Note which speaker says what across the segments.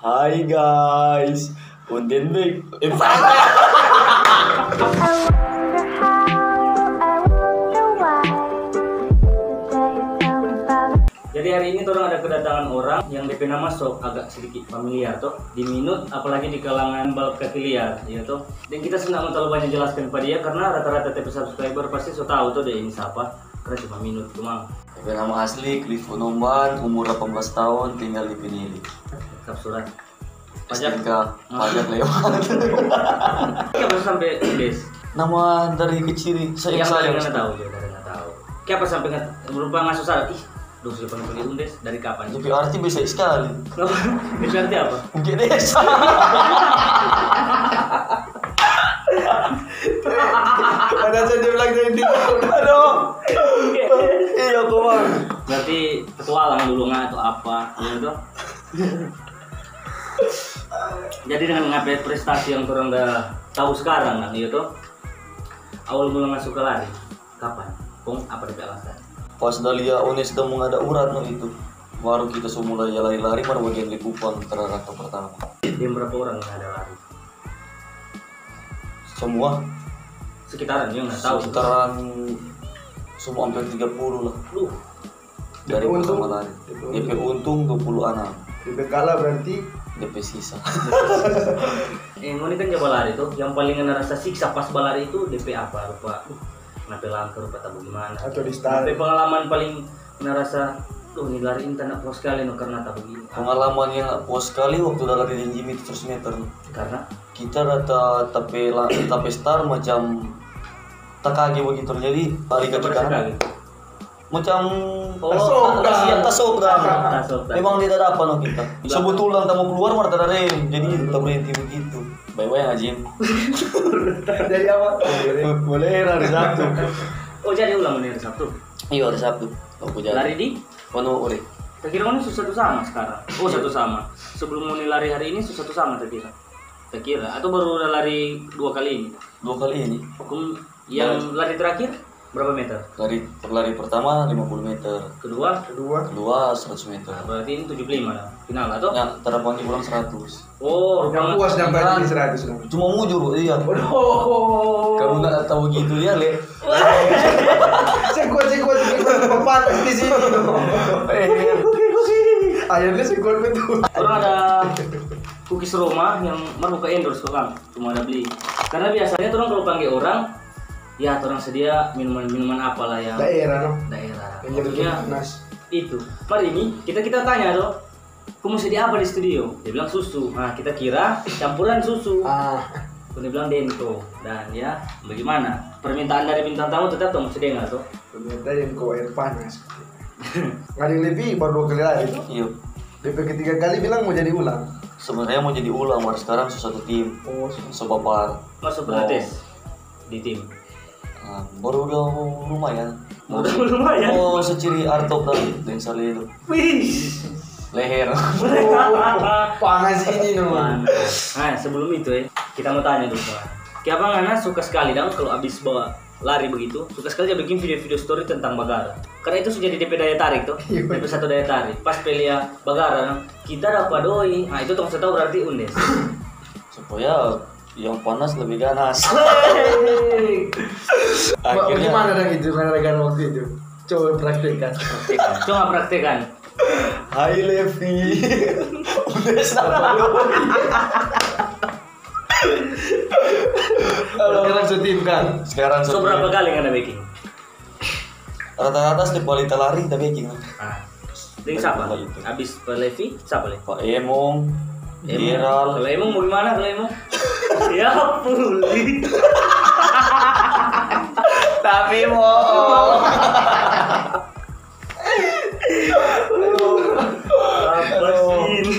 Speaker 1: Hai guys, Unden Big.
Speaker 2: Jadi hari ini orang ada kedatangan orang yang DP nama sok agak sedikit familiar toh, diminut apalagi di kalangan balap kaki liar, ya toh. Dan kita senang terlalu banyak jelaskan kepada dia karena rata-rata TP subscriber pasti so tahu tuh dia ini siapa, karena cuma minut cuma.
Speaker 1: DP nama asli Cliff Nomban, umur 18 tahun, tinggal di Pinili.
Speaker 2: Lengkap surat.
Speaker 1: Pajak lewat.
Speaker 2: Kenapa sampai des?
Speaker 1: Nama dari kecil saya
Speaker 2: Nggak tahu juga, nggak tahu. Kenapa sampai berupa ngasuh syarat? Ih, duh siapa yang pilih Undes dari kapan?
Speaker 1: Tapi arti bisa sekali.
Speaker 2: Itu arti apa?
Speaker 1: Mungkin desa. Ada saya dia bilang dari dia. Aduh. Iya kawan.
Speaker 2: Berarti petualang dulu nggak atau apa? Gitu. Jadi dengan mengupdate prestasi yang orang udah tahu sekarang kan, gitu. Awal mula masuk ke lari, kapan? Pung apa di alasan?
Speaker 1: Pas Dalia Unes sedang mengada urat no itu, baru kita semula ya lari-lari pada bagian Likupang terarah pertama.
Speaker 2: Tim berapa orang yang ada lari?
Speaker 1: Semua
Speaker 2: Sekitaran yang nggak tahu.
Speaker 1: sekitaran semua hampir 30 lah. Dari pertama lari. DP untung 20 anak.
Speaker 3: DP kalah berarti
Speaker 1: DP sisa.
Speaker 2: Ini kan coba lari tuh, yang paling ngerasa siksa pas balari itu DP apa? Lupa. Kenapa langker, lupa tahu gimana.
Speaker 3: atau di start.
Speaker 2: DP pengalaman paling ngerasa, tuh ini lari internet puas sekali no karena tak begini.
Speaker 1: Pengalaman yang puas sekali waktu udah lari di Jimmy 100 meter.
Speaker 2: Karena
Speaker 1: Kita rata tapi start macam tak kaget begitu, jadi lari ke kanan macam tasok dah. Memang tidak ada apa no kita. Sebetulnya tak mau keluar malah tak ada rem, jadi tak berhenti begitu. Baik-baik ngajim.
Speaker 3: Dari awal
Speaker 1: Boleh hari Sabtu.
Speaker 2: oh jadi ulang nih hari Sabtu.
Speaker 1: Iya hari Sabtu. Aku jadi.
Speaker 2: Lari di?
Speaker 1: Ono ore.
Speaker 2: Terkira ini satu sama sekarang. Oh satu sama. Sebelum mulai lari hari ini satu sama terkira. Terkira atau baru udah lari 2 kali ini?
Speaker 1: 2 kali ini.
Speaker 2: Hukum yang lari terakhir berapa meter?
Speaker 1: Lari pertama 50 meter.
Speaker 2: Kedua?
Speaker 1: Kedua 100 meter.
Speaker 2: Berarti ini 75 lah. Final atau?
Speaker 1: Ya, terapang di bulan 100.
Speaker 2: Oh,
Speaker 3: yang
Speaker 2: rupanya
Speaker 3: puas sampai di 100 dong.
Speaker 1: Cuma mujur, iya.
Speaker 3: Oh,
Speaker 1: Kamu nggak tahu gitu ya, Le.
Speaker 3: saya kuat panas di sini. Akhirnya saya kuat betul.
Speaker 2: orang ada cookies Roma yang baru ke endorse orang, cuma ada beli. Karena biasanya orang kalau panggil orang, ya orang sedia minuman apalah yang
Speaker 3: Daerah
Speaker 2: daerah.
Speaker 3: yang jadi
Speaker 2: Maksudnya
Speaker 3: panas.
Speaker 2: itu. Mari ini kita tanya tuh, kamu sedia apa di studio? Dia bilang susu. Nah kita kira campuran susu. Dia bilang Dento. Dan ya bagaimana? Permintaan dari bintang tamu tetap dong sedia nggak tuh?
Speaker 3: Ternyata yang kau air panas. Nggak ada yang lebih baru 2 kali lagi.
Speaker 1: Iya.
Speaker 3: DP ketiga kali bilang mau jadi ulang.
Speaker 1: Sebenarnya mau jadi ulang, baru sekarang satu tim.
Speaker 3: Oh,
Speaker 1: Sebapar.
Speaker 2: Masuk gratis di tim.
Speaker 1: Baru udah lumayan.
Speaker 2: Lumayan.
Speaker 1: Oh, seciri Artop dan Saleh itu.
Speaker 2: Wih.
Speaker 1: Leher.
Speaker 3: panas ini nomor.
Speaker 2: Nah sebelum itu ya kita mau tanya dulu kawan. Kenapa Ngana suka sekali dong kalau abis bawa lari begitu, suka sekali dia bikin video-video story tentang Bagara. Karena itu sudah jadi DP daya tarik tuh. DP satu daya tarik. Pas Pelia Bagara, kita dapat doi. Nah itu tong tahu berarti Undes.
Speaker 1: Supaya yang panas lebih ganas.
Speaker 3: Gimana dong itu gara-gara waktu itu? Coba praktekkan.
Speaker 2: Coba praktekan.
Speaker 1: Hai Levi. Udah salah.
Speaker 3: Sekarang setim kan.
Speaker 1: Sekarang
Speaker 2: So berapa kali Ngana bikin?
Speaker 1: rata-rata setiap kali kita lari kita baking.
Speaker 2: Dengan siapa? Abis Pak Levi, siapa Levi?
Speaker 1: Pak Emong, Viral.
Speaker 2: Kalau Emong mau gimana kalau Emong? Ya puli.
Speaker 1: Tapi mau.
Speaker 2: Apa sih ini?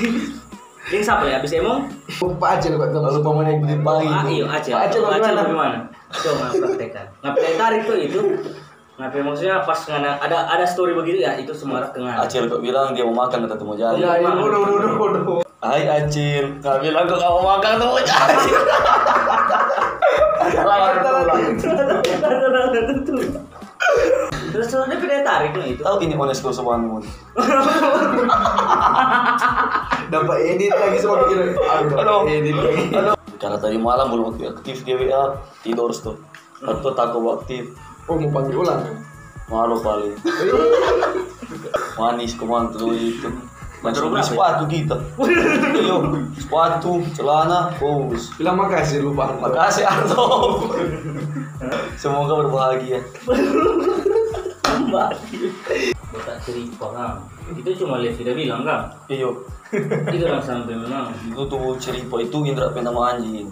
Speaker 2: Ini siapa ya? Abis Emong?
Speaker 3: Pak Acil kok tuh.
Speaker 1: Lalu paman yang gede pagi.
Speaker 2: Iya Acil.
Speaker 3: Acil
Speaker 2: bagaimana? Coba praktekkan. Ngapain tarik tuh itu? Ngapain maksudnya pas ada story begitu ya itu semarak dengan.
Speaker 1: Acil kok bilang dia mau makan kata mau jadi.
Speaker 3: Ya, bodoh.
Speaker 1: Hai Acil, nggak bilang kok nggak mau makan tuh mau jadi.
Speaker 2: Terus dia daya tarik lah itu.
Speaker 1: Tahu ini honest ko sebangun.
Speaker 3: Dapat edit lagi semua bikin. Aduh, edit lagi.
Speaker 1: Karena tadi malam belum aktif di WA, tidur tuh. Atau tak aktif.
Speaker 3: Oh, mau panggil ulang kan?
Speaker 1: Malu paling. Manis kemana tuh itu. Macam beli sepatu kita. Ayo, sepatu, celana, bos.
Speaker 3: Bilang makasih lupa.
Speaker 1: Makasih Arto. Semoga berbahagia.
Speaker 2: Botak cerita kan. Itu cuma Levi udah bilang kan.
Speaker 1: Iyo.
Speaker 2: Itu orang sampai memang.
Speaker 1: Itu tuh cerita itu Indra penama anjing.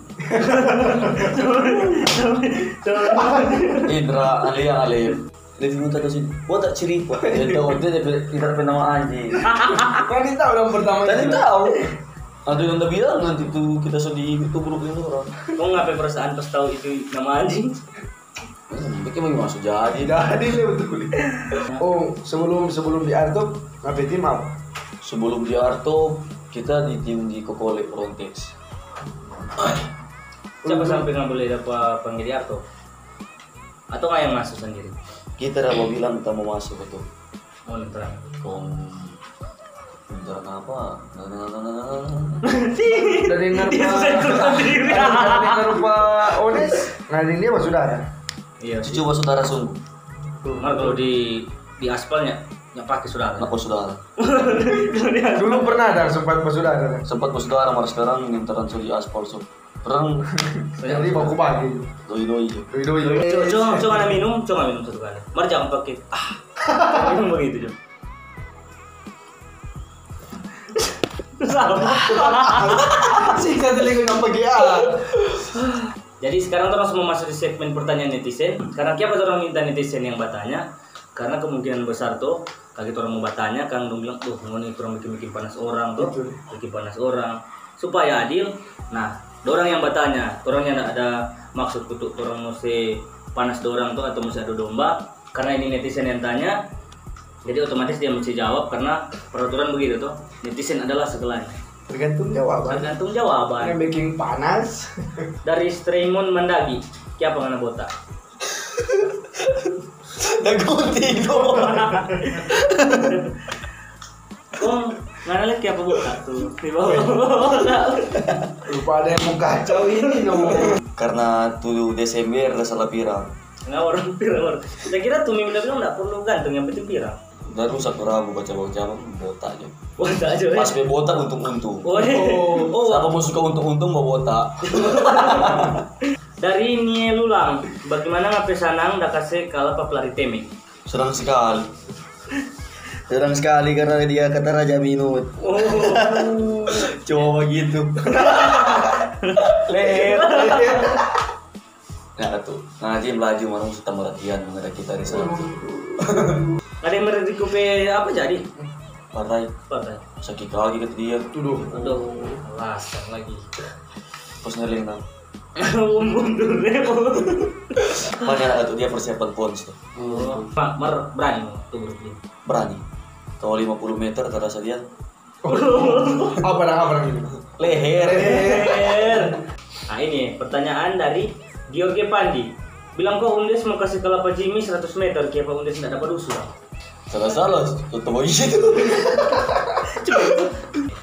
Speaker 1: Indra Alif. Levi minta kasih botak cerita. Dia tahu dia Indra penama anjing.
Speaker 3: Kan dia tahu yang pertama.
Speaker 1: Tadi tahu. Ada yang udah bilang nanti tuh kita sedih itu grup ini orang.
Speaker 2: Kok ngapain perasaan pas tahu itu nama anjing?
Speaker 1: Mungkin mau masuk jadi.
Speaker 3: Jadi betul. Oh, sebelum di Arto, ngapain tim apa?
Speaker 1: Sebelum di Arto kita di tim di Kokole Frontex.
Speaker 2: Siapa sampai nggak boleh dapat panggil di Arto? Atau nggak yang masuk sendiri?
Speaker 1: Kita udah mau bilang kita mau masuk itu.
Speaker 2: Mau nentang.
Speaker 1: Bentar apa?
Speaker 3: Dari rupa Ones, ngading dia apa saudara?
Speaker 2: Iya.
Speaker 1: Cucu saudara sungguh.
Speaker 2: Mar kalau di aspalnya pakai saudara.
Speaker 1: Kenapa saudara?
Speaker 3: Dulu pernah ada sempat saudara.
Speaker 1: Sempat saudara, mar sekarang nginteran di aspal so. Perang.
Speaker 3: Jadi baku pagi.
Speaker 1: Doi.
Speaker 2: Coba minum satu kali. Mar jangan pakai. Minum begitu Jom.
Speaker 3: Singkat telinga yang pergi
Speaker 2: Jadi sekarang kita langsung masuk di segmen pertanyaan netizen. Sekarang siapa orang minta netizen yang bertanya? Karena kemungkinan besar tuh kaget orang mau bertanya, Kang dong bilang tuh mau nih kurang bikin panas orang tuh, bikin panas orang supaya adil. Nah, orang yang bertanya, orang yang ada maksud kutuk orang mesti panas orang tuh atau mesti adu domba. Karena ini netizen yang tanya, jadi otomatis dia mesti jawab karena peraturan begitu tuh. Netizen adalah segalanya.
Speaker 3: Tergantung jawaban.
Speaker 2: Yang
Speaker 3: bikin panas.
Speaker 2: Dari Straymon Mandagi, siapa ngana botak?
Speaker 1: Nagunti ko.
Speaker 2: Kong ngana lihat siapa botak tuh? Di bawah.
Speaker 3: Lupa ada yang mau kacau ini no.
Speaker 1: Karena 7 Desember ada salah pirang.
Speaker 2: Nggak orang pirang. Saya kira tuh mimpi bilang nggak perlu gantung yang penting pirang.
Speaker 1: Dan rusak rabu baca botak aja.
Speaker 2: Botak aja.
Speaker 1: Pas be botak untung-untung.
Speaker 2: Oh.
Speaker 1: Siapa mau suka untung-untung mau botak.
Speaker 2: Dari Nielulang, bagaimana ngapain sanang dah kasih kalau pelari temi?
Speaker 1: Senang sekali. Senang sekali karena dia kata Raja Minut.
Speaker 2: Oh.
Speaker 1: Coba begitu.
Speaker 2: Leher.
Speaker 1: Nah tuh, ngaji melaju mana mesti tambah latihan mengenai kita di sana.
Speaker 2: Ada yang merekupe apa jadi?
Speaker 1: Partai. Sakit kaki kata dia.
Speaker 3: Tuduh.
Speaker 2: Aduh, alasan lagi.
Speaker 1: Pas ngeling tau.
Speaker 2: Mundur deh.
Speaker 1: Makanya tuh dia persiapan pons tuh.
Speaker 2: Mar berani mau tuh Brooklyn.
Speaker 1: Berani. Kalau 50 meter terasa dia.
Speaker 3: Apa ini?
Speaker 1: Leher.
Speaker 2: Nah ini pertanyaan dari George Pandi. Bilang kok Undes mau kasih kelapa Jimmy 100 meter, kenapa Undes tidak dapat usul?
Speaker 1: Salah, tutup aja itu.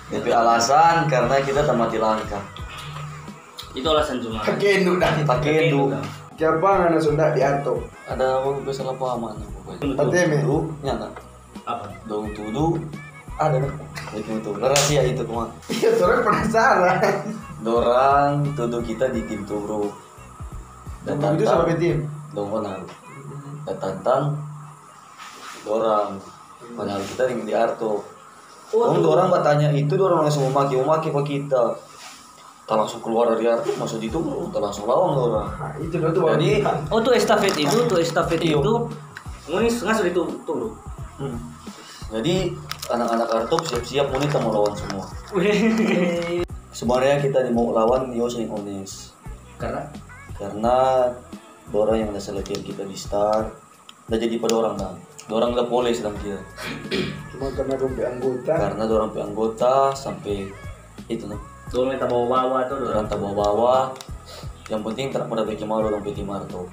Speaker 1: Tapi alasan karena kita tamati langkah.
Speaker 2: Itu alasan cuma.
Speaker 3: Pakai induk dah.
Speaker 1: Pakai itu.
Speaker 3: Siapa ngana Sunda di Arto?
Speaker 1: Ada mau salah pahaman pokoknya.
Speaker 3: Pateme.
Speaker 1: Nyata.
Speaker 2: Apa?
Speaker 1: Dong tuduh. Ada dah. Itu rahasia itu cuma.
Speaker 3: Iya, orang penasaran.
Speaker 1: Dorang tuduh kita di tim Turo.
Speaker 3: Dan itu sama tim.
Speaker 1: Dong benar. Datang dorang. Padahal kita di Arto. Dorang bertanya itu dorang langsung memaki ke kita. Kita langsung keluar dari Arto, masuk di Turo, kita langsung lawan dorang.
Speaker 3: Nah, itu tuh.
Speaker 1: Jadi,
Speaker 2: tuh estafet itu, ngunis ngasuh itu Turo.
Speaker 1: Jadi anak-anak Arto siap-siap mau kita mau lawan semua. Sebenarnya kita mau lawan Yos yang Ones. Karena orang yang ada latihan kita di Star, udah jadi pada orang dah. Orang udah boleh sedang kita.
Speaker 3: Cuma karena rompi anggota.
Speaker 1: Karena orang pe anggota sampai itu noh.
Speaker 2: Dorang tak bawa-bawa tuh.
Speaker 1: Orang tak bawa-bawa. Yang penting tak pada bagi malu orang pe tim Arto.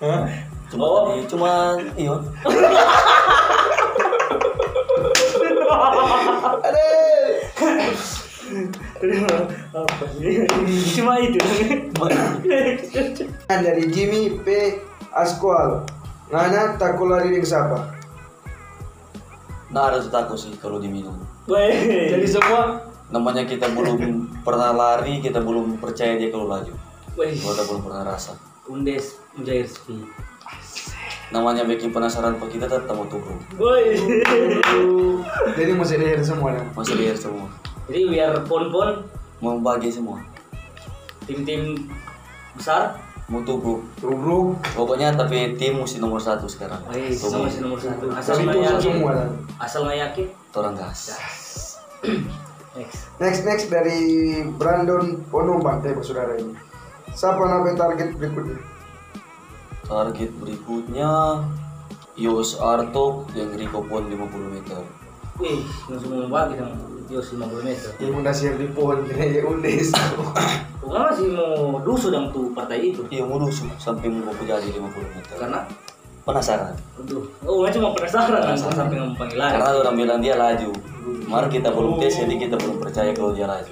Speaker 3: Hah?
Speaker 1: Cuma iya.
Speaker 2: Apa sih? Cuma itu.
Speaker 3: Dari Jimmy P. Asqual. Ngana takut lari dengan siapa?
Speaker 1: Nah ada takut sih kalau diminum.
Speaker 3: Jadi semua
Speaker 1: Namanya kita belum pernah lari, kita belum percaya dia kalau laju. Kita belum pernah rasa.
Speaker 2: Undes Mujair Speed.
Speaker 1: Namanya bikin penasaran kok kita tetap mau tubruk.
Speaker 3: jadi masih leher semua dah.
Speaker 1: Masih lihat semua.
Speaker 2: Jadi biar pon-pon
Speaker 1: Mau bagi semua.
Speaker 2: tim-tim besar.
Speaker 1: Mau tubruk.
Speaker 3: Tubruk.
Speaker 1: Pokoknya tapi tim mesti nomor 1 sekarang.
Speaker 2: Sama masih nomor 1. Asal
Speaker 3: Tapi
Speaker 2: nggak
Speaker 3: itu
Speaker 2: yakin.
Speaker 3: semua dah.
Speaker 2: Asal nggak yakin.
Speaker 1: Orang gas.
Speaker 2: Next.
Speaker 3: Dari Brandon Ponombang saudara ini. Siapa nama target berikutnya?
Speaker 1: Target berikutnya Yos Arto yang Rico Pon 50 meter.
Speaker 2: Wih, langsung mau bagi sama Yos 50 meter.
Speaker 3: Yang udah siap di pohon kira Undes.
Speaker 2: Bukan masih mau dusu dong tuh partai itu.
Speaker 1: Iya mau dusuk sampai mau jadi 50 meter.
Speaker 2: Karena
Speaker 1: Penasaran.
Speaker 2: cuma penasaran kan sampai mau panggil lari.
Speaker 1: Karena orang bilang dia laju. Mari kita belum tes jadi kita belum percaya kalau dia laju.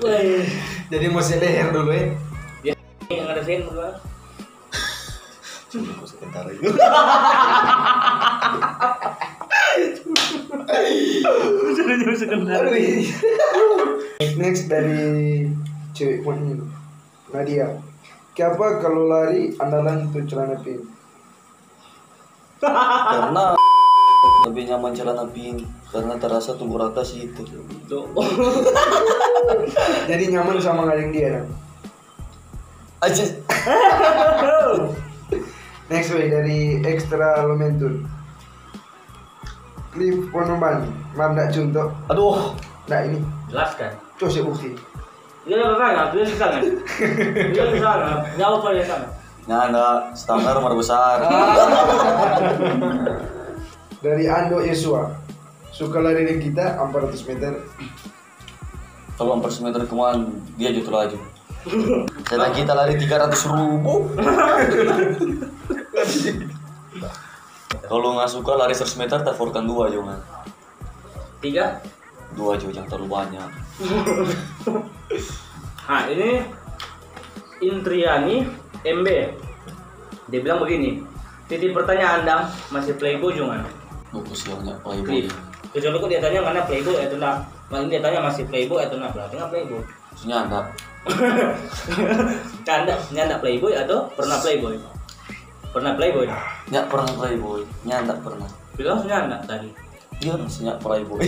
Speaker 3: Jadi masih leher dulu ya.
Speaker 2: Yang ada fan bagaimana?
Speaker 1: Cuma aku sebentar aja.
Speaker 3: Next dari cewek ini Nadia. Siapa kalau lari andalan itu celana pink?
Speaker 1: Karena lebih nyaman celana pink karena terasa tubuh rata sih itu.
Speaker 3: Jadi nyaman sama ngading dia kan?
Speaker 1: Aja.
Speaker 3: Next way dari Extra Lomentun. Cliff Ponoban, mana contoh?
Speaker 1: Aduh.
Speaker 3: Nah ini,
Speaker 2: Jelaskan.
Speaker 3: coba saya bukti.
Speaker 2: Dia apa kan? Dia di sana. Dia di sana. Jauh pada di sana.
Speaker 1: Nah, enggak standar nomor besar.
Speaker 3: Dari Ando Yesua, suka lari dengan kita 400 meter.
Speaker 1: Kalau 400 meter kemana dia justru laju. Sedang kita lari 300.000. Kalau nggak suka lari 100 meter, taforkan 2 jangan.
Speaker 2: 3.
Speaker 1: 2 aja jangan terlalu banyak.
Speaker 2: Nah ini Intriani MB. Dia bilang begini. Titik pertanyaan Anda masih playboy jangan?
Speaker 1: Bagus yang playboy.
Speaker 2: Kecuali kok dia tanya mana playboy atau enggak. Malah dia tanya masih playboy atau enggak. Berarti enggak playboy.
Speaker 1: Maksudnya enggak.
Speaker 2: Nyanda playboy atau pernah playboy? Pernah playboy?
Speaker 1: Nggak pernah playboy. Nyanda pernah.
Speaker 2: Bilang nyanda tadi.
Speaker 1: Dia maksudnya playboy.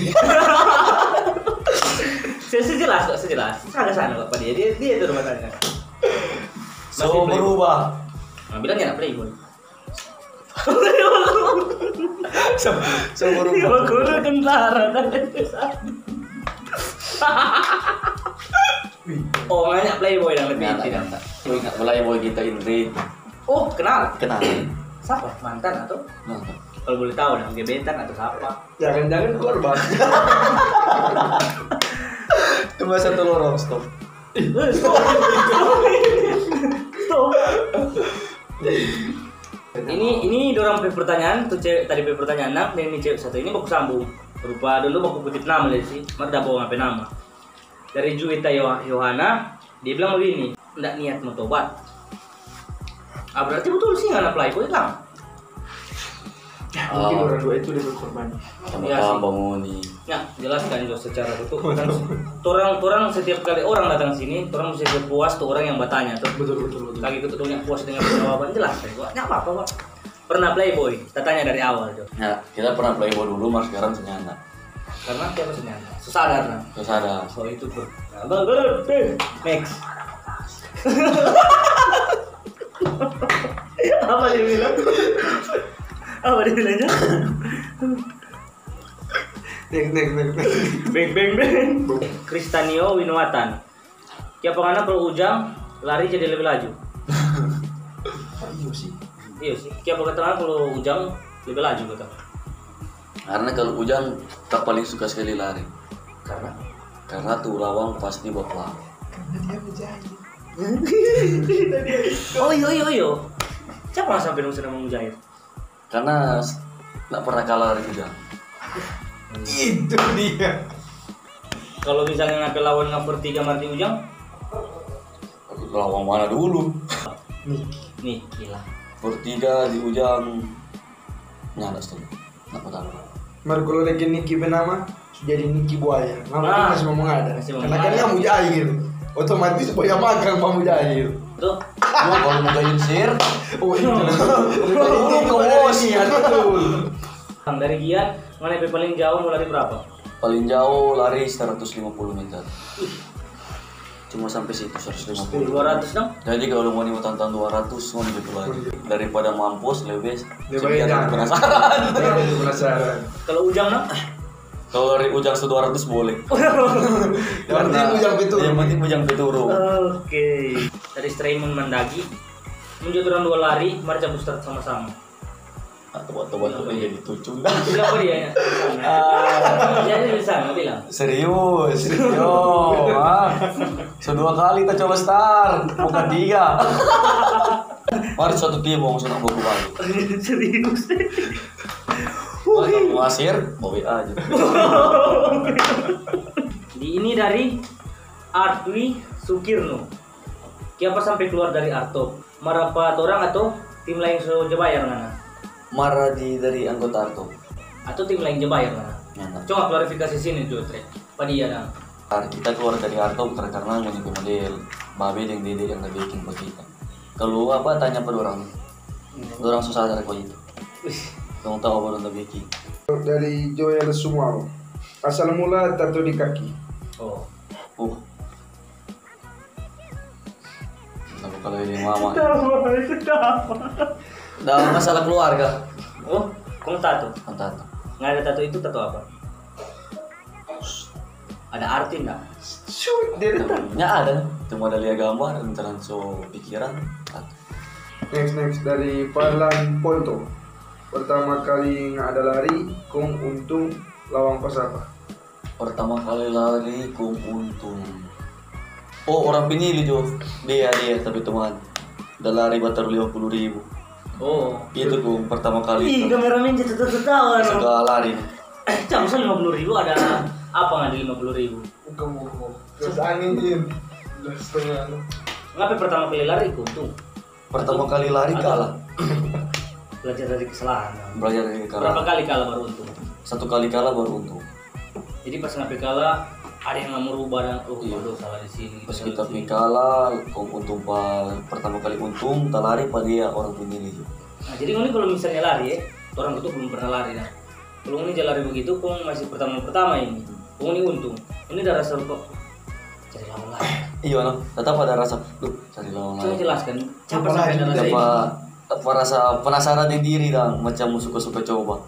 Speaker 2: Sejelas kok, sejelas. Sana kok dia. Dia itu rumah tanya.
Speaker 1: So berubah.
Speaker 2: Nah, bilang nyanda playboy.
Speaker 1: So berubah.
Speaker 2: Guru tentara tadi. Oh, nggak playboy dan lebih tidak.
Speaker 1: Nggak playboy kita Indri.
Speaker 2: Oh, kenal?
Speaker 1: Kenal.
Speaker 2: Siapa? Mantan atau?
Speaker 1: Nah,
Speaker 2: Kalau boleh tahu dong, gebetan atau siapa?
Speaker 3: Jangan-jangan korban.
Speaker 1: cuma 1 lorong stop.
Speaker 2: Stop. Ini dorang pertanyaan tuh cewek tadi pertanyaan dan ini cewek satu ini baku sambung berupa dulu baku kutip nama lihat sih merda bawa ngapain nama dari Juwita Yohana. Dia bilang begini, nggak niat mau tobat. Berarti betul sih nggak playboy kan?
Speaker 3: Mungkin orang dua itu dia berkorban.
Speaker 1: Sama bangun nih.
Speaker 2: Ya jelaskan juga secara utuh kan. Orang setiap kali orang datang sini, orang mesti puas tuh orang yang bertanya tuh.
Speaker 3: Betul.
Speaker 2: Lagi ketutupnya puas dengan jawaban jelas kan? Nggak apa-apa Pak. Pernah playboy? Tanya dari awal tuh.
Speaker 1: Ya, kita pernah playboy dulu, mas sekarang senyanda.
Speaker 2: Karena siapa sebenarnya? Sesadar kan?
Speaker 1: Terus ada.
Speaker 2: Oh itu tuh. Next. Apa dia bilang? Apa dia bilangnya?
Speaker 3: Next.
Speaker 2: Beng. Kristanio Winwatan. Siapa ngana kalau Ujang lari jadi lebih laju? Iya sih. Siapa kata kalau Ujang lebih laju kata?
Speaker 1: Karena kalau Ujang tak paling suka sekali lari.
Speaker 2: Karena
Speaker 1: Karena tuh lawang pasti bakal.
Speaker 3: Karena dia menjahit.
Speaker 2: Oh iya. Siapa yang sampai dong senang Mujair?
Speaker 1: Karena nggak pernah kalah dari Ujang.
Speaker 3: Itu dia.
Speaker 2: Kalau misalnya ngapel lawan ngapur 3 Martin Ujang,
Speaker 1: Lawan mana dulu?
Speaker 2: Niki lah.
Speaker 1: Bertiga di Ujang. Nyala setuju. Nggak tahu.
Speaker 3: Mari kalau lagi Niki Benama jadi Niki Buaya.
Speaker 2: Ah.
Speaker 3: Masih mau ada.
Speaker 2: Masih mau
Speaker 3: Karena kan
Speaker 2: ada.
Speaker 3: kamu Mujair. Otomatis Buaya makan Pak Mujair.
Speaker 2: Tuh,
Speaker 1: Gua kalau mau gayin sir,
Speaker 3: Oh itu.
Speaker 2: dari Gian, mana yang paling jauh mau lari berapa?
Speaker 1: paling jauh lari 150 meter. Cuma sampai situ 150.
Speaker 2: 200 dong?
Speaker 1: Jadi kalau mau nih tonton 200 mau gitu lagi. Daripada mampus lebih
Speaker 3: Lebih jangan.
Speaker 1: penasaran.
Speaker 3: Penasaran.
Speaker 2: Kalau Ujang dong?
Speaker 1: Kalau dari Ujang 200 boleh.
Speaker 3: Yang penting Ujang Peturu.
Speaker 1: Yang penting Ujang Peturu.
Speaker 2: Oke. Dari Straimon Mandagi, menjadi orang 2 lari, mari cabut start sama-sama.
Speaker 1: Atau jadi tucung.
Speaker 2: Berapa dia? Jadi bisa nggak bilang?
Speaker 1: Serius, yo, Sedua kali kita coba start, bukan 3. Mari satu tim mau senang buku baru.
Speaker 2: Serius.
Speaker 1: Mau asir, mau WA aja.
Speaker 2: Di ini dari Artwi Sukirno. Siapa sampai keluar dari Arto? Marapat orang atau tim lain Jebayar mana?
Speaker 1: Marah dari anggota Arto.
Speaker 2: Atau tim lain Jebayar mana?
Speaker 1: Nyata.
Speaker 2: Coba klarifikasi sini Jotre. Padia dong.
Speaker 1: Kita keluar dari Arto bukan karena mengikuti model Babe dan Dede yang lebih bikin buat kita. Kalau apa tanya pada orang, orang susah dari kau itu. Kamu tahu apa orang bikin?
Speaker 3: Dari Joel Sumaro. Asal mula tato di kaki.
Speaker 2: Oh.
Speaker 1: Kenapa kalau ini mama? Dalam masalah keluarga.
Speaker 2: Oh, kamu tato?
Speaker 1: Tato.
Speaker 2: Nggak ada tato itu tato apa? Ada arti nggak?
Speaker 3: Shoot, dia datang.
Speaker 1: Ya ada. Cuma ada lihat gambar dan so pikiran. Tato.
Speaker 3: Next dari Parlan Ponto. Pertama kali nggak ada lari, kong untung lawang pas apa?
Speaker 1: Pertama kali lari kum untung. Oh orang pinili Jo. Dia tapi teman. Udah lari batar 50.000.
Speaker 2: Oh.
Speaker 1: Itu kum pertama kali.
Speaker 2: Ih, kameramen jadi tertawa.
Speaker 1: Sudah lari.
Speaker 2: Cam, masa 50.000 ada apa nggak di 50.000?
Speaker 3: Bukan. Terus angin. Udah setengah.
Speaker 2: Ngapain pertama kali lari untung?
Speaker 1: Pertama kali lari kalah.
Speaker 2: Belajar dari kesalahan.
Speaker 1: Belajar dari
Speaker 2: Berapa
Speaker 1: kalah.
Speaker 2: kali kalah baru untung?
Speaker 1: 1 kali kalah baru untung.
Speaker 2: Jadi pas ngapain kalah ada yang nggak merubah dan
Speaker 1: Iya.
Speaker 2: aduh salah di sini.
Speaker 1: Pas
Speaker 2: salah
Speaker 1: kita
Speaker 2: di sini.
Speaker 1: kalah, kum untung pertama kali untung, kita lari pada dia orang pinili.
Speaker 2: Nah, jadi ini kalau misalnya lari ya, orang itu belum pernah lari nah. Kalau ini jalan lari begitu, kong masih pertama ini. Kong ini untung. Ini udah rasa kok cari lawan lari.
Speaker 1: Iya no, tetap ada rasa, cari lawan
Speaker 2: Coba
Speaker 1: lain.
Speaker 2: jelaskan, siapa
Speaker 3: Apa
Speaker 2: sampai
Speaker 3: lagi?
Speaker 2: ada rasa ini?
Speaker 1: Apa rasa penasaran di diri dan macam suka-suka coba.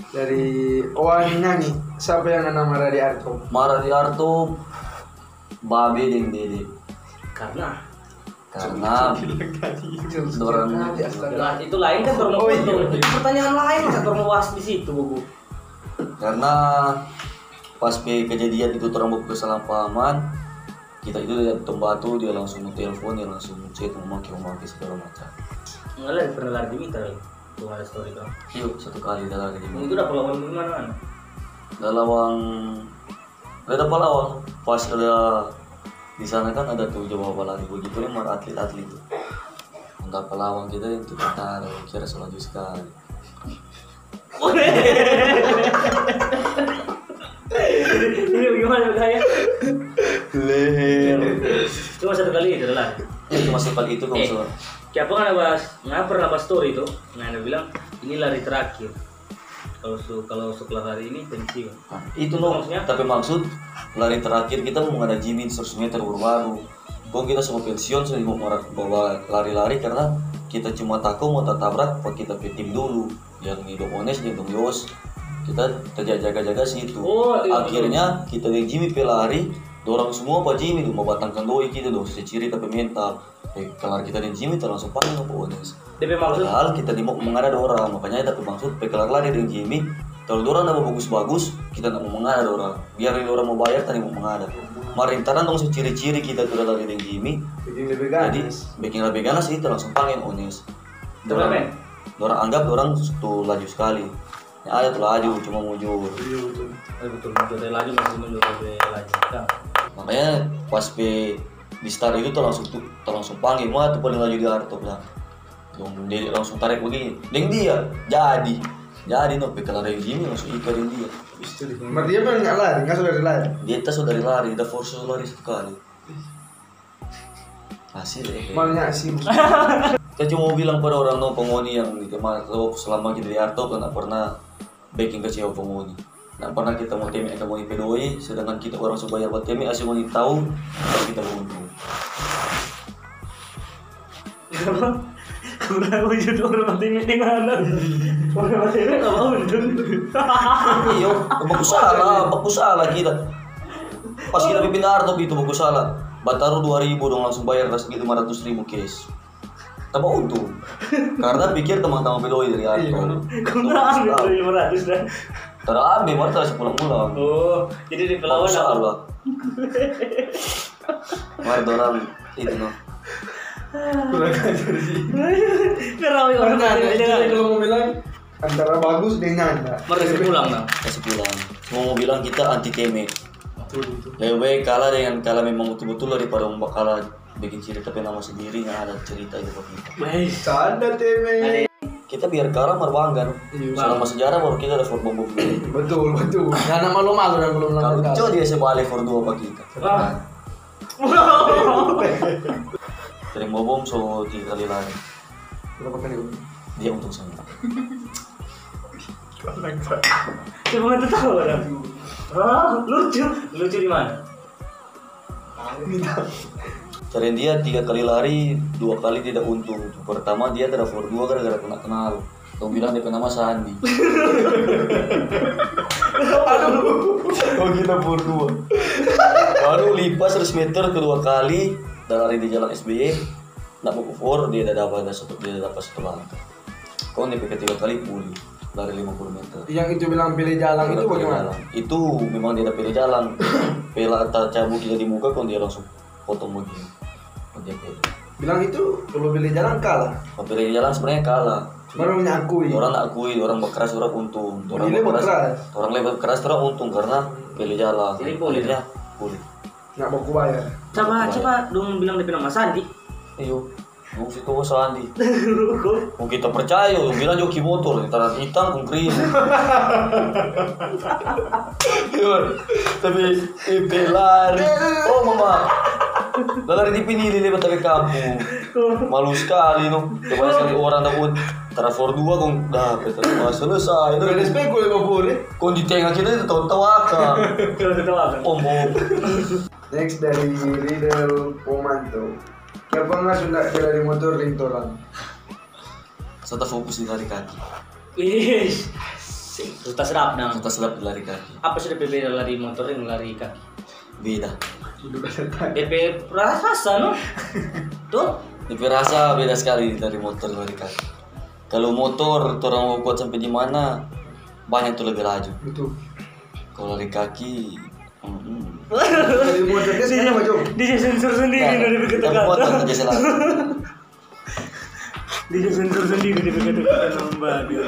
Speaker 3: Dari Oan Nyanyi. Siapa yang nama dari Arto?
Speaker 1: Marah di Arto, Babe dan Dede.
Speaker 2: Karena
Speaker 1: orang
Speaker 2: nah, itu lain kan turun
Speaker 3: Oh, iya.
Speaker 2: untung. Itu pertanyaan lain masa turun was di situ, Bu.
Speaker 1: karena pas kejadian itu orang buat kesalahpahaman, kita itu lihat batu dia langsung telepon, dia langsung chat memaki segala macam.
Speaker 2: Enggak lah pernah lari di Mitra. Tuh ada story kan.
Speaker 1: Yuk 1 kali dah lagi di
Speaker 2: Itu udah pelawan di mana?
Speaker 1: Ada lawang, ada pelawang. Pas ada di sana kan ada tuh coba lari begitu nih mar atlet tuh. Untuk pelawang kita itu kita kira selaju sekali.
Speaker 2: Ini gimana gaya?
Speaker 1: Leher.
Speaker 2: Cuma 1 kali itu lah.
Speaker 1: Ya cuma sekali itu kalau salah.
Speaker 2: Siapa kan nggak pernah bahas story itu, nggak ada bilang ini lari terakhir. Kalau setelah hari ini pensiun.
Speaker 1: Nah, itu loh.
Speaker 2: Maksudnya?
Speaker 1: Tapi maksud lari terakhir kita mau ada Jimin 100 meter baru. Kok kita semua pensiun sudah mau bawa lari-lari karena kita cuma takut mau tabrak pak kita ke tim dulu yang hidup Ones yang Yos kita terjaga-jaga situ.
Speaker 2: Oh, iya,
Speaker 1: akhirnya kita dengan Jimmy pelari dorang semua pak Jimmy mau batangkan doi kita dong seciri tapi mental kelar kita dan Jimmy langsung paling apa Ones
Speaker 2: DP maksud
Speaker 1: padahal kita mau mengarah orang makanya tapi maksud kelar lari dengan Jimmy kalau dorang mau bagus-bagus kita mau mengarah orang biar orang mau bayar tadi mau mengarah marintaran dong seciri-ciri kita tuh lari dengan Jimmy
Speaker 3: bikin lebih
Speaker 1: Jadi
Speaker 3: ganas.
Speaker 1: bikin lebih ganas itu langsung panggil Onis.
Speaker 2: Coba Ben.
Speaker 1: Orang anggap orang tuh laju sekali. Yang ada tuh laju cuma mujur.
Speaker 3: Iya betul.
Speaker 2: Betul mundur dari laju masih mundur dari laju. Kan.
Speaker 1: Makanya pas di start itu tuh langsung panggil mah tuh paling laju di Arto bilang. Dia langsung tarik begini. Deng dia jadi no kalau dari Jimmy langsung ikatin dia.
Speaker 3: Mas dia memang nggak lari, nggak sudah lari.
Speaker 1: Dia tas sudah lari, udah force lari sekali. Hasil
Speaker 3: Malnya sih.
Speaker 1: Kita cuma mau bilang pada orang no penghuni yang di Kemarau selama kita di Arto kan pernah backing kecewa penghuni. Nggak pernah kita mau temi akan mau pedoi, sedangkan kita orang Surabaya buat temi asli mau tahu kita untung.
Speaker 2: Kurang wujud orang mati dengan orang mati nggak mau untung.
Speaker 1: Iya, bagus salah kita. Pas kita pindah Arto itu bagus salah. Bataru 2.000 dong langsung bayar segitu 500.000 cash. Tambah untung. Karena pikir teman-teman pedoi dari Arto.
Speaker 2: Kurang ambil 500 dah.
Speaker 1: Terambil marta sepulang-pulang.
Speaker 2: Oh, jadi di pelawan
Speaker 1: salah. Marta orang itu no.
Speaker 3: Kurang ajar sih.
Speaker 2: Kerawi orang
Speaker 3: Nah, itu kalau mau bilang antara bagus dengan enggak.
Speaker 2: Mereka pulang nah.
Speaker 1: Kasih pulang. Semua mau bilang kita anti teme. Lebih baik kalah dengan kalah memang betul-betul daripada kalah bikin cerita nama sendiri nggak ada cerita itu kita.
Speaker 2: Baik.
Speaker 3: Canda teme.
Speaker 1: Kita biar kalah merbangga.
Speaker 3: Iya.
Speaker 1: Selama sejarah baru kita ada for bombo.
Speaker 3: Betul. Karena malu-malu dan belum
Speaker 1: Kalau
Speaker 3: lancar.
Speaker 1: coba dia sebalik for 2 bagi kita.
Speaker 2: Wah.
Speaker 1: Sering bom so 3 kali lari.
Speaker 3: Berapa kali udah?
Speaker 1: Dia untung sama.
Speaker 2: Coba nggak tahu orang. Lucu di mana?
Speaker 1: Cari dia 3 kali lari, 2 kali tidak untung. Pertama dia tidak for 2 gara-gara kena kenal. Kau bilang dia nama Sandi. Kau kita for 2. Baru lipas 100 meter kedua kali, dan lari di jalan SBY. Nak buku for dia tidak dapat satu langkah. Kau nih ketiga kali pulih lari 50 meter.
Speaker 3: Yang itu bilang pilih jalan itu bagaimana?
Speaker 1: Itu memang dia pilih jalan. Pela cabut kita di muka, kau dia langsung potong begini. Dia pilih.
Speaker 3: Bilang itu kalau pilih jalan kalah.
Speaker 1: Kalau pilih jalan sebenarnya kalah.
Speaker 3: Baru menyakui.
Speaker 1: Orang nak akui, orang berkeras orang untung. Orang
Speaker 3: berkeras.
Speaker 1: Orang lebih keras orang untung karena pilih jalan.
Speaker 2: Jadi pulihnya
Speaker 1: pulih.
Speaker 3: Nggak mau kubayar.
Speaker 2: Coba dong bilang dia nama Sandi.
Speaker 1: Iyo, mau situ kau Sandi. Mau kita percaya, lu bilang joki motor, antara hitam kungkring. Tapi lari. Oh mama, lari di pinili lewat dari kampung. Malu sekali no. Coba sekali orang dapat trafor 2 kong dapat selesai.
Speaker 3: Udah ada spekul 50.
Speaker 1: Kong di tengah kita itu tawa-tawa kan. Omong.
Speaker 3: Next dari Riddle Pomanto. Kenapa nggak sudah dari motor rintoran?
Speaker 1: Serta fokus di lari kaki.
Speaker 2: Ih, sudah sedap nang.
Speaker 1: Serta sedap di lari kaki.
Speaker 2: Apa sudah berbeda lari motor dan lari kaki?
Speaker 1: Beda.
Speaker 2: DP rasa no? Tuh?
Speaker 1: Tapi rasa beda sekali dari motor lari kaki. Kalau motor orang mau buat sampai di mana banyak tuh lebih laju.
Speaker 3: Betul.
Speaker 1: Kalau lari kaki,
Speaker 3: Dari motornya sih apa jom?
Speaker 2: Dia sensor sendiri dari
Speaker 1: tapi motor
Speaker 2: kata-kata.
Speaker 1: aja salah.
Speaker 2: Dia sensor sendiri dari kata-kata nambah dia.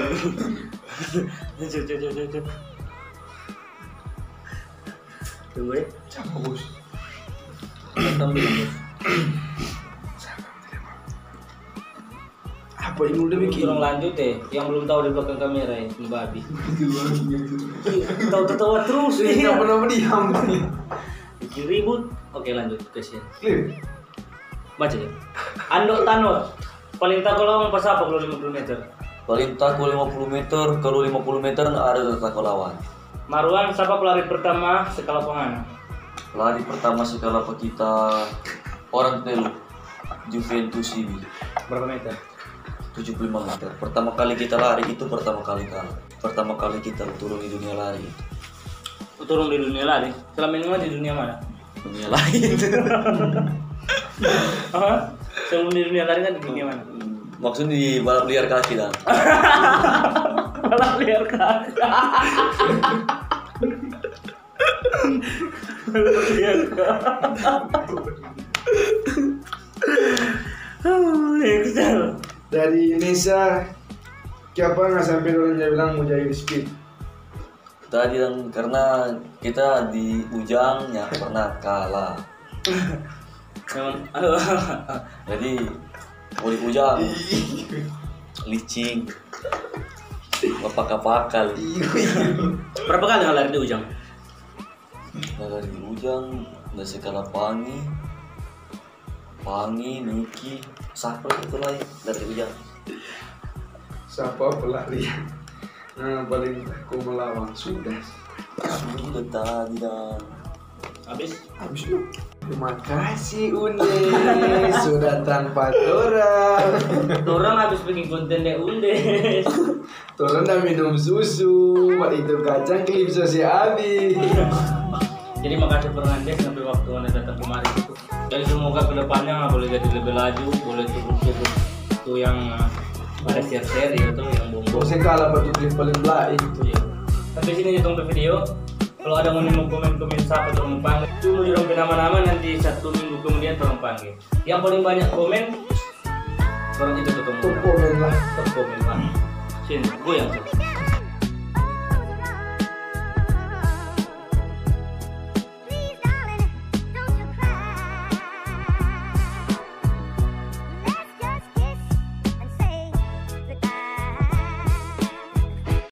Speaker 2: Cek. Tunggu ya.
Speaker 3: Siapa bos? Apa ini udah bikin?
Speaker 2: Kurang lanjut yang belum tahu di belakang kamera ya, babi. Tahu-tahu terus
Speaker 3: Nggak
Speaker 2: ya.
Speaker 3: pernah diam.
Speaker 2: Bikin ribut. Oke lanjut kasihan.
Speaker 3: Clear.
Speaker 2: Baca ya. Andok Tanot. Paling tak kalau pas apa kalau 50 meter.
Speaker 1: Paling takut 50 meter, kalau 50 meter nggak ada takut lawan.
Speaker 2: Marwan siapa pelari pertama skala pengan?
Speaker 1: Lari pertama skala apa kita orang telu Juventus ini
Speaker 2: Berapa meter?
Speaker 1: 75 meter. Pertama kali kita lari itu pertama kali kalah. Pertama kali kita turun di dunia lari itu.
Speaker 2: Turun di dunia lari. Selama ini di dunia mana?
Speaker 1: Dunia lain.
Speaker 2: Sebelum di dunia lari kan di dunia mana?
Speaker 1: Maksudnya di balap liar kaki dah.
Speaker 2: Balap liar kaki. Balap liar kaki. Excel.
Speaker 3: Dari Nisa, siapa nggak sampai orang bilang mau jadi speed?
Speaker 1: Tadi dan karena kita di Ujang ya pernah kalah. Jadi mau di Ujang licing bapak-bakal.
Speaker 2: Berapa kali lari di Ujang?
Speaker 1: Dari Ujang udah sekala Pangi, Niki, siapa itu lain dari Ujang.
Speaker 3: Siapa pelari yang paling aku melawan? Sudah
Speaker 1: tadi dan
Speaker 2: Habis
Speaker 3: lu. Terima kasih Unde sudah tanpa orang.
Speaker 2: orang habis bikin konten deh Unde.
Speaker 3: Orang udah minum susu, itu kacang klip sosial habis.
Speaker 2: Jadi makasih Fernandes sampai waktu Anda datang kemari itu. Jadi semoga kedepannya boleh jadi lebih laju, boleh cukup tuh yang ada share ya tuh yang bombo.
Speaker 3: Saya kalah batu klip paling belai itu.
Speaker 2: Iya. Sampai sini nonton video. Kalau ada mau komen siapa tolong panggil. Itu mau jurang nama-nama nanti 1 minggu kemudian tolong panggil. Yang paling banyak komen orang itu tuh
Speaker 3: Top komen lah.
Speaker 2: Top komen lah. Sini, gue yang tuh.